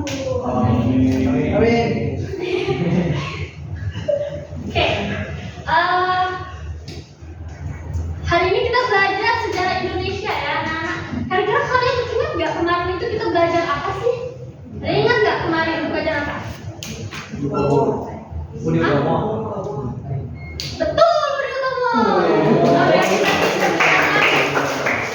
sembuh. Amin. Oke. Hari ini kita belajar sejarah Indonesia ya, anak-anak. Kira-kira kalian ingat nggak kemarin itu kita belajar apa sih? Ada ingat nggak kemarin itu belajar apa? Budi Utomo. Betul, Budi Utomo. Organisasi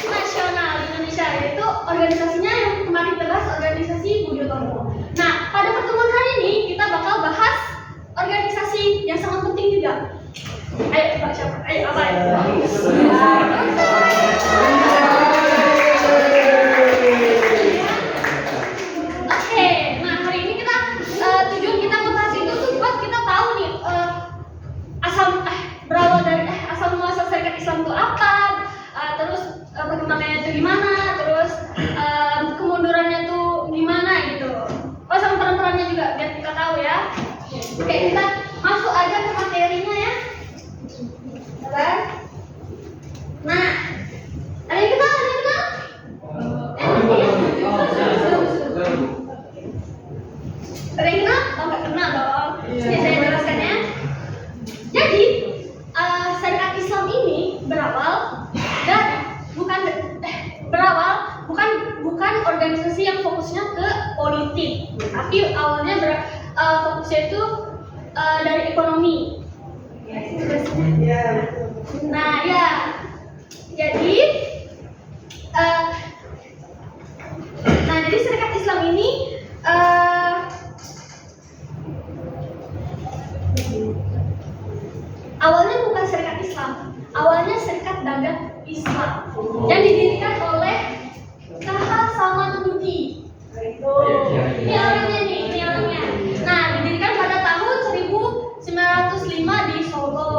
nasional Indonesia itu organisasinya yang kemarin kita bahas organisasi Budi Utomo. Nah, pada pertemuan hari ini kita bakal bahas organisasi yang sangat penting juga. Ayo, Pak siapa? Ayo, apa itu? Oke, nah hari ini kita tujuan kita membahas itu tuh buat kita tahu nih berawal dari asal muasal Serikat Islam itu apa, terus perkembangannya itu gimana, terus kemundurannya tuh gimana gitu. Oh, sama peran-perannya juga biar kita tahu ya. Oke, kita masuk aja ke materinya ya. Sabar. Nah, ada yang kenal? Ada yang kenal? Oh, nggak kenal dong. Oke, saya jelaskan ya. Jadi, Serikat Islam ini berawal bukan organisasi yang fokusnya ke politik, tapi awalnya fokusnya itu dari ekonomi. Nah ya, jadi Serikat Islam ini awalnya bukan Serikat Islam, awalnya Serikat Dagang Islam yang didirikan oleh K.H. Samanhudi. Ini orangnya nih, ini orangnya. Nah, didirikan pada tahun 1905 di Solo.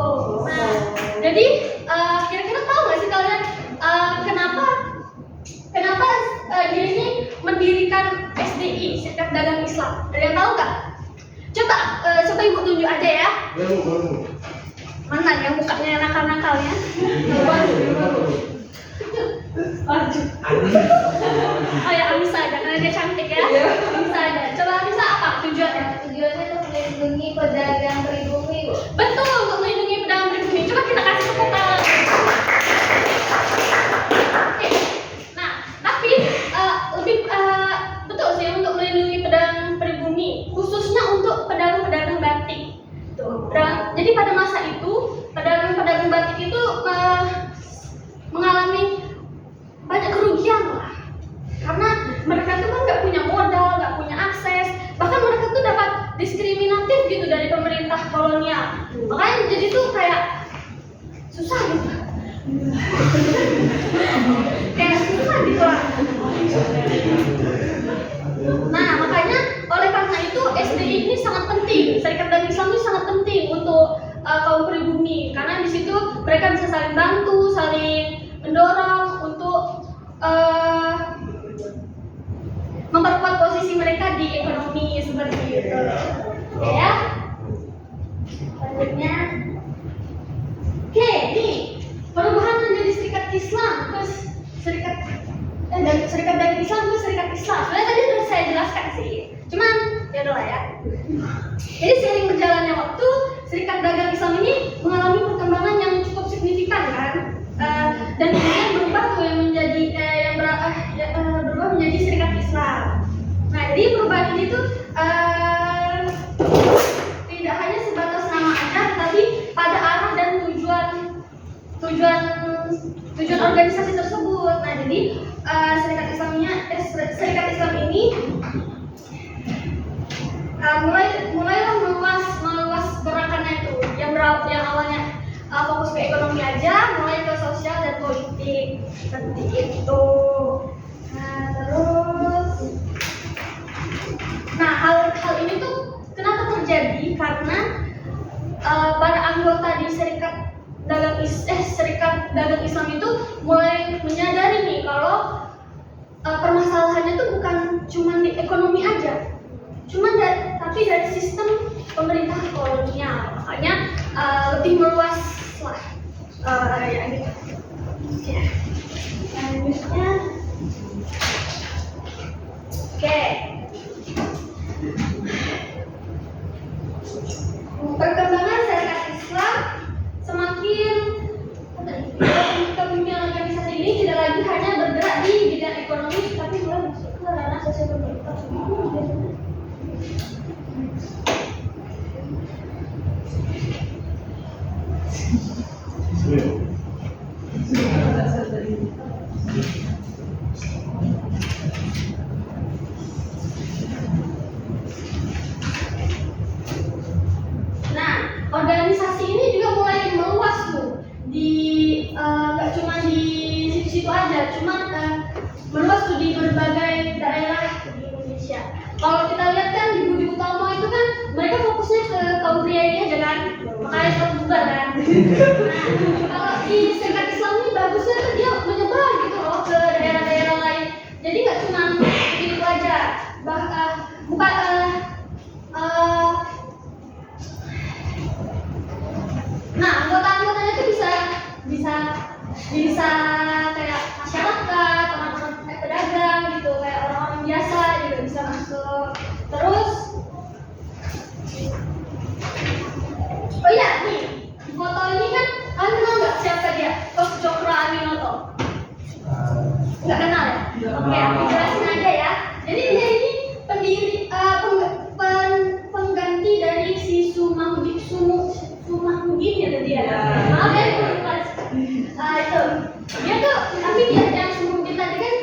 Nah, jadi kira-kira tahu nggak sih kalian kenapa dia ini mendirikan SDI, Serikat Dagang Islam? Ada yang tahu nggak? Coba ibu tunjuk aja ya. Mana yang mukanya nakal-nakalnya? Oh ya, Amisa aja, karena dia cantik ya. Amisa aja. Coba Amisa apa tujuannya? Tujuannya untuk melindungi pedagang pribumi. Betul, untuk melindungi pedagang pribumi. Coba kita kasih tepuk tangan. Oke. Nah, tapi lebih betul sih untuk melindungi pedagang pribumi, khususnya untuk pedagang-pedagang batik. Tuh. Jadi pada masa itu pedagang-pedagang batik itu mengalami banyak kerugian lah, karena mereka tuh kan nggak punya modal, nggak punya akses, bahkan mereka tuh dapat diskriminatif gitu dari pemerintah kolonial. Makanya jadi tuh kayak susah gitu, kayak susah gitu lah. Nah, makanya oleh karena itu SDI ini sangat penting, Serikat Dagang Islam ini sangat penting untuk kaum pribumi, karena di situ mereka bisa saling bantu, saling mendorong untuk memperkuat posisi mereka di ekonomi seperti itu. Oke ya. Selanjutnya, oke, nih perubahan menjadi Serikat Islam terus Serikat Dagang Islam terus Serikat Islam. Sebenarnya tadi sudah saya jelaskan sih, cuman ya udah lah ya. Jadi seiring berjalannya waktu, Serikat Dagang Islam ini mengalami perkembangan yang cukup signifikan kan, dan kemudian berubah tuh yang menjadi berubah menjadi Serikat Islam. Nah, jadi perubahan ini tuh tidak hanya sebatas nama aja, tetapi pada arah dan tujuan organisasi tersebut. Nah, jadi Serikat Islam ini mulailah meluas gerakannya itu, yang awalnya fokus ke ekonomi aja, mulai ke sosial dan politik seperti itu. Nah, hal ini tuh kenapa terjadi? Karena para anggota di Serikat Dagang Islam itu mulai menyadari nih kalau permasalahannya tuh bukan cuma di ekonomi aja, tapi dari sistem pemerintah kolonial. Makanya lebih meluas lah ya gitu. Ya. Selanjutnya, oke. Indonesia. Kalau kita lihat kan di Budi Utomo itu kan mereka fokusnya ke kaum pria ini aja kan, makanya sempat bubar kan. Nah, kalau di Serikat Islam ini bagusnya tuh dia menyebar gitu loh ke daerah-daerah lain. Jadi nggak cuma itu aja, bukan nah anggota-anggotanya tuh bisa kayak masyarakat, orang-orang kayak pedagang gitu, kayak orang-orang biasa juga bisa masuk. Terus oh iya nih, di foto ini kan kalian kenal nggak siapa dia? Coach Cokro Aminoto? Nggak kenal ya? Oke, aku jelasin aja ya. Jadi dia ini pendiri pengganti dari si Sumahudin ya tadi ya. Maaf ya, itu dia tuh, tapi dia yang Sumahudin tadi kan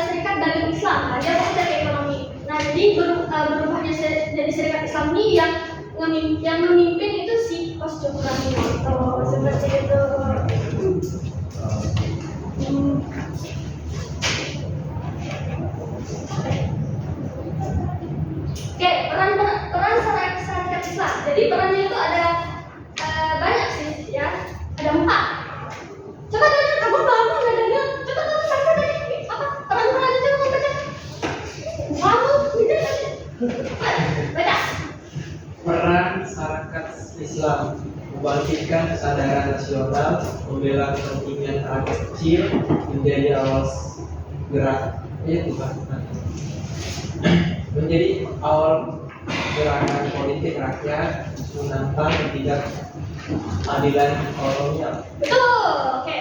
Serikat Dagang Islam, kan? Dia fokusnya ke ekonomi. Nah jadi berubahnya dari Serikat Islam ini yang memimpin itu si Coach Cokro Aminoto, seperti itu. Oke, peran Serikat Islam. Jadi perannya itu ada banyak sih ya, ada 4. Coba tanya, kamu bangun ada dia. Coba kamu baca tadi apa peran-perannya, coba kamu baca. Kamu baca. Peran masyarakat Islam membangkitkan kesadaran nasional, membela kepentingan rakyat kecil, menjadi awal gerak menjadi awal gerakan politik rakyat, menantang ketidakadilan kolonial. Betul, oke.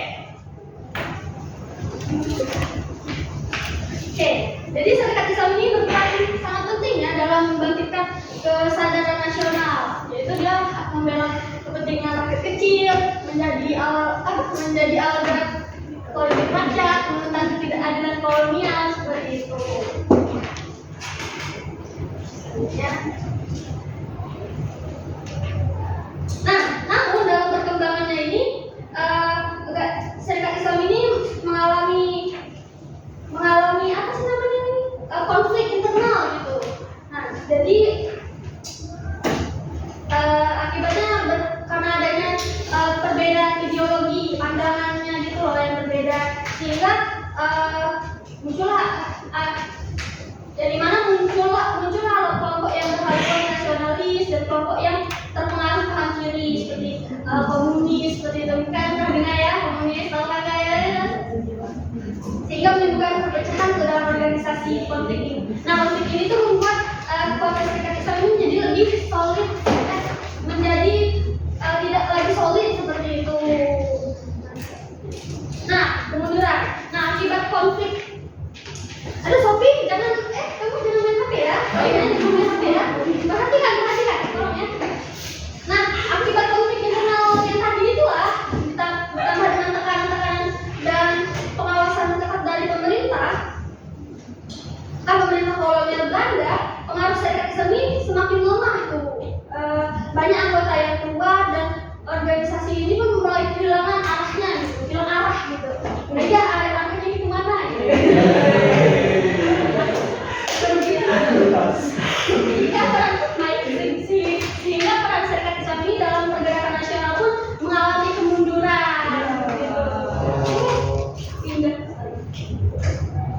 Oke, jadi Serikat Islam ini berperan sangat penting ya dalam membangkitkan kesadaran nasional, yaitu dia membela kepentingan rakyat kecil, menjadi awal gerak politik rakyat, menentang ketidakadilan kolonial seperti itu. Ya. Nah, namun dalam perkembangannya ini, Serikat Islam ini mengalami apa sih namanya ini? Konflik internal gitu. Nah, jadi akibatnya karena adanya perbedaan ideologi, pandangannya gitu loh yang berbeda, sehingga muncullah dari mana muncullah kelompok yang berhadapan nasionalis dan kelompok yang terpengaruh paham kiri seperti komunis, seperti itu kan terdengar ya, komunis, tahu kagak ya, sehingga menimbulkan perpecahan ke dalam organisasi konflik ini. Nah, konflik ini tuh membuat kelompok Serikat Islam ini menjadi lebih solid, menjadi tidak lagi solid seperti itu. Nah, kemunduran. Nah, akibat konflik. Ada Sophie, kamu jangan main HP ya. Jangan main HP ya. Perhatikan, tolong ya. Nah, akibat konflik internal yang tadi itu ditambah dengan tekanan dan pengawasan ketat dari pemerintah kolonial Belanda, pengaruh Serikat Islam ini semakin lemah itu. Banyak anggota yang keluar dan organisasi ini pun mulai kehilangan arahnya, gitu, hilang arah gitu. Udah arahnya ini kemana? Gitu. Sehingga peran Serikat Islam ini dalam pergerakan nasional pun mengalami kemunduran.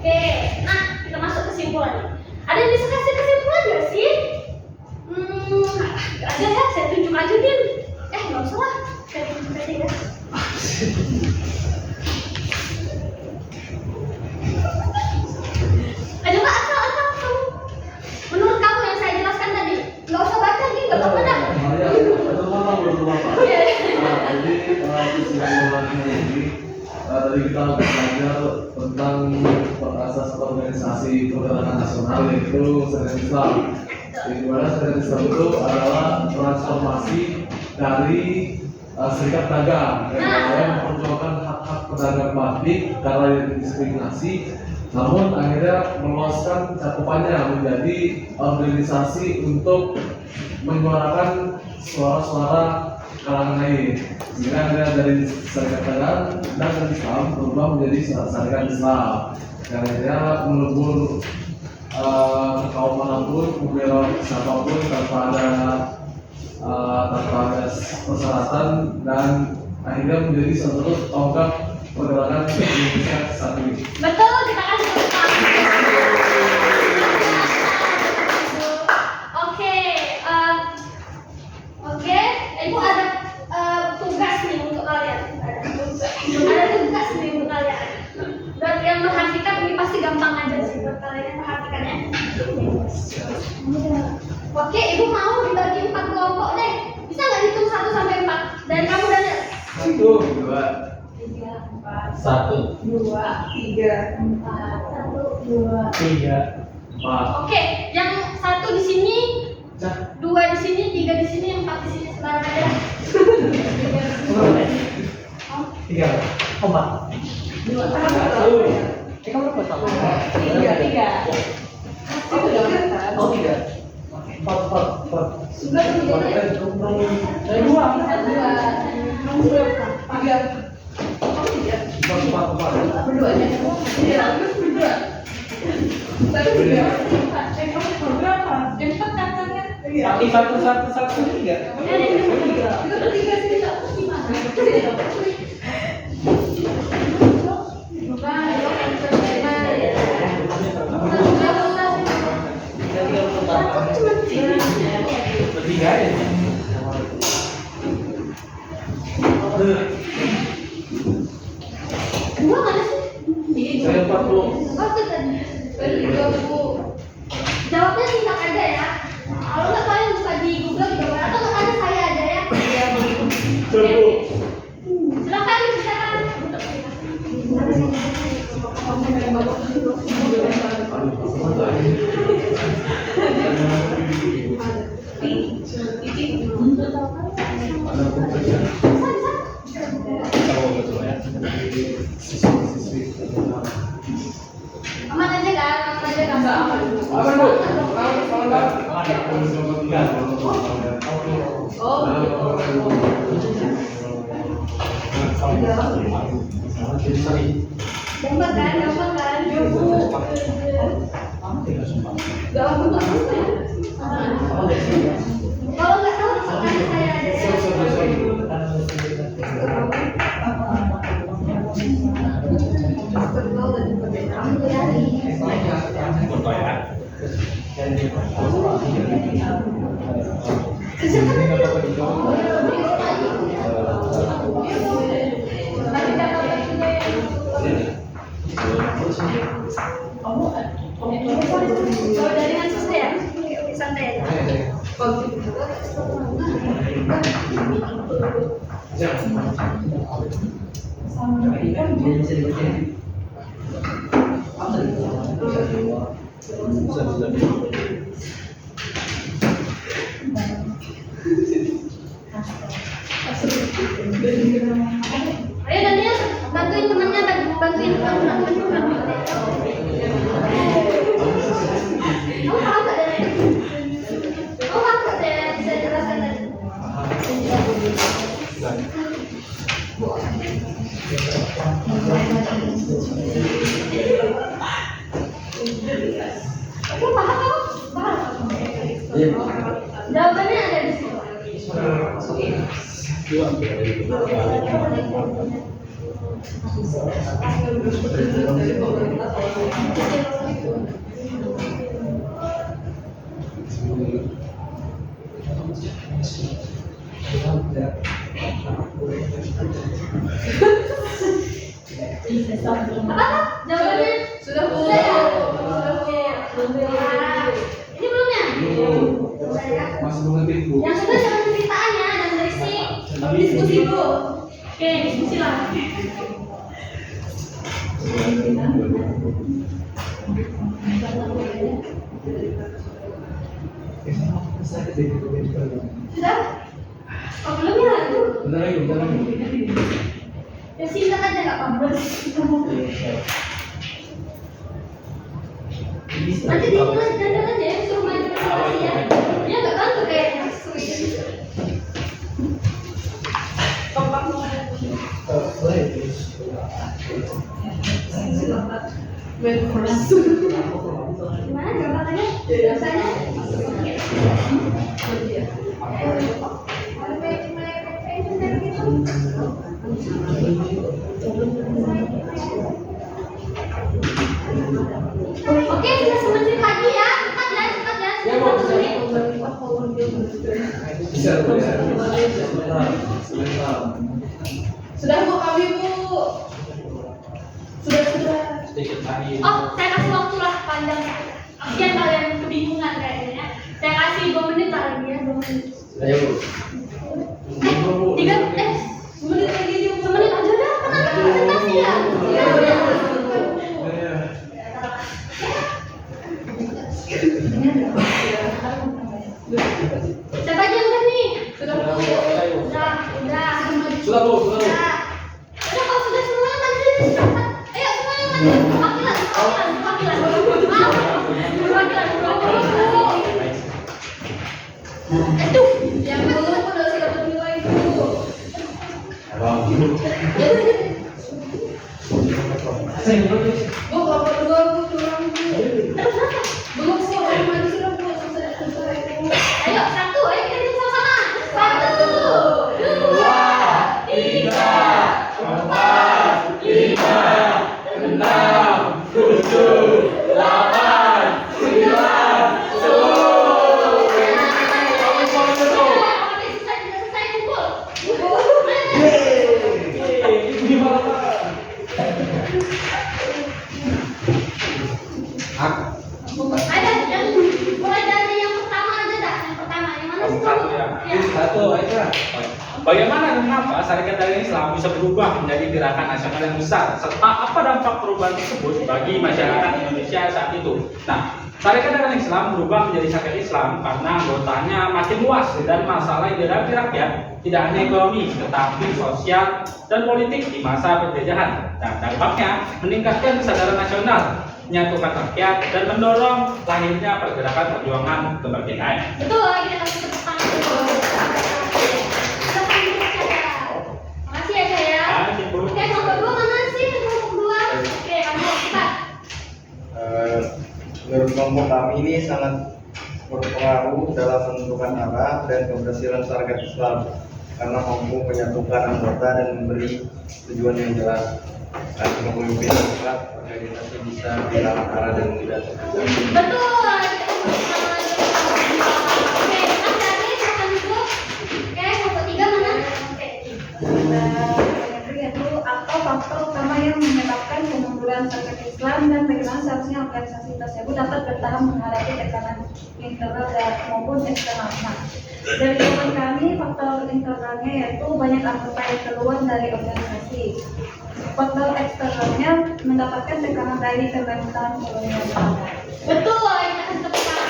Oke, nah kita masuk kesimpulan. Ada yang bisa kasih kesimpulan nggak sih? Ada ya, saya tunjuk aja Din. Nggak usah lah, saya tunjuk aja ya. Ayo Pak, asal kamu. Menurut kamu yang saya jelaskan tadi, nggak usah baca nih, nggak apa-apa dah. Jadi kesimpulannya ini tadi kita belajar tentang asas organisasi pergerakan nasional yaitu Serikat Islam. Di mana Serikat Islam itu adalah transformasi dari serikat dagang yang memperjuangkan hak-hak pedagang batik karena diskriminasi, namun akhirnya meluaskan cakupannya menjadi organisasi untuk menyuarakan suara-suara kalangan lain, sehingga akhirnya dari Serikat Dagang dan Islam berubah menjadi Serikat Islam, yang akhirnya melebur kaum manapun, membela siapapun tanpa ada persyaratan, dan akhirnya menjadi salah satu tonggak pergerakan Indonesia saat ini. Betul, kita kasih tepuk tangan. Oke, oke, ibu ada tugas nih untuk kalian. Ada tugas nih untuk kalian. Buat yang perhatikan ini pasti gampang aja sih buat kalian yang perhatikan ya. Oke, ibu mau dibagi 4 kelompok deh. Bisa nggak hitung 1 sampai 4? Dari kamu Daniel. 1, 2, 3, 4, 1, 2, 3, 4, 1, 2. 3, 4. Oke, yang 1 di sini, 2 di sini, 3 di sini, yang 4 di sini sembarang aja. 3, 4. 2, Kamu berapa tahun? 3. Oh, 3. Oh, 3. 4. Sudah Dari 2. 2. 3. Oh, 3. 4. Berdua aja. Iya, berdua. Satu berdua. Kamu berapa? 4 kakaknya. Tapi 1, 3. Kita bertiga sini tak gimana? Bertiga ya? Dua mana sih? Saya 40. Oh, itu tadi. Jawabnya singkat aja ya. Kalau nggak kalian buka di Google juga boleh. Atau ada saya aja ya. Silakan, silakan. Aman aja kan? Aman aja kan? Apa Bu? Oh, gampang kan? Gampang kan? Gampang ya? Kalau nggak tahu, silakan saya aja ya. Kalau dari yang susah ya? Oke, santai aja. Ayo Daniel, bantuin temannya, bantuin teman-teman. Kamu paham nggak Daniel? Kamu paham nggak saya bisa jelaskan tadi? Kamu paham kamu? Paham? Jawabannya ada di sini. Apa? Jawabannya Sudah Bu. sudah ya? Ini belumnya? Sudah ya? Masih mengerti Bu? Yang sudah jangan ceritaan ya, dan berisi diskusi dulu. Oke, diskusi lah. Sudah? Oh, belum ya? Bentar lagi. Ya singkat aja nggak apa-apa. Nanti dilanjutkan aja ya, suruh maju presentasi ya. Dia nggak bantu kayaknya. Wait first. Gimana gambarannya? Biasanya? Oke, bisa semenit lagi ya. Cepat ya. Ya, Bu. Satu menit. Bisa, bisa. Sebentar. Sudah Bu, kami Bu. Sudah. Sedikit lagi. Oh, saya kasih waktu lah panjang ya. Kasihan kalian kebingungan kayaknya. Saya kasih 2 menit lah lagi ya, 2 menit. Ayo, Bu. 3 semenit aja dah, kan ada presentasi ya. Iya. Siapa aja yang udah nih? Sudah Bu. Udah. Sudah, Bu. Udah kalau sudah semuanya maju. Ayo semuanya maju. Wakilan. Aduh, Yang belum udah dapat nilai Bu. Bu, kelompok 2 Bu, curang Bu. Belum Bu, yang maju sudah Bu, selesai Bu. ayo satu, ayo kita hitung sama-sama. 1, 2, 3, 4, 5, 6, 7, 8, 9, selesai kumpul. Itu gimana, Pak? Ada yang mulai dari yang pertama aja dah. Yang pertama, yang mana sih? Satu ya. Ya. Satu, ayo. Bagaimana dan mengapa Serikat Dagang Islam bisa berubah menjadi gerakan nasional yang besar, serta apa dampak perubahan tersebut bagi masyarakat Indonesia saat itu? Nah, Serikat Dagang Islam berubah menjadi Serikat Islam karena anggotanya makin luas dan masalah yang dihadapi rakyat tidak hanya ekonomi, tetapi sosial dan politik di masa penjajahan. Dan dampaknya meningkatkan kesadaran nasional, menyatukan rakyat, dan mendorong lahirnya pergerakan perjuangan kemerdekaan. Betul, kita kasih tepuk tangan dulu. Makasih ya saya. Oke, kelompok 2 mana sih? Kelompok 2. Oke, kamu cepat. Menurut kelompok kami ini sangat berpengaruh dalam menentukan arah dan keberhasilan Serikat Islam karena mampu menyatukan anggota dan memberi tujuan yang jelas. Dan kepemimpinan yang kuat, organisasi bisa kehilangan arah dan mudah terpecah. Betul. Oke, Mas Dani silakan dulu. Oke, kelompok 3 mana? Oke. Yaitu apa faktor utama yang menyebabkan kemunduran Serikat Islam dan bagaimana seharusnya organisasi tersebut dapat bertahan menghadapi tekanan internal dan maupun eksternal. Nah, dari teman kami faktor internalnya yaitu banyak anggota yang keluar dari organisasi. Faktor eksternalnya mendapatkan tekanan dari pemerintahan kolonial Belanda. Betul, kita kasih tepuk tangan.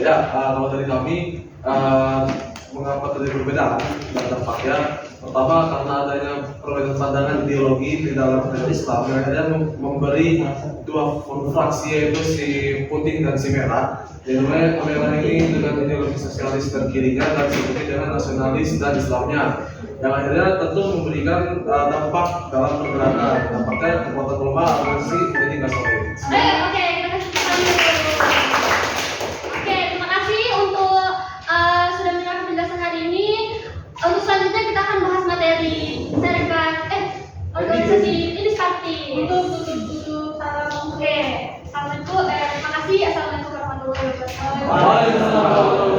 Ya, kalau dari kami, mengapa terjadi perbedaan dan dampaknya? Pertama, karena adanya perbedaan pandangan ideologi di dalam Serikat Islam yang akhirnya memberi dua fraksi, yaitu si putih dan si merah. Yang dimana merah ini dengan ideologi sosialis dan kirinya, dan si putih dengan nasionalis dan Islamnya. Yang akhirnya tentu memberikan dampak dalam pergerakan. Dampaknya kekuatan global organisasi menjadi nggak solid. Oke, kita kasih tepuk tangan dulu. Oke, terima kasih untuk sudah mendengarkan penjelasan hari ini. Untuk selanjutnya kita akan bahas materi serikat organisasi ini seperti Salam. Oke, assalamualaikum. Terima kasih. Assalamualaikum warahmatullahi wabarakatuh. Waalaikumsalam.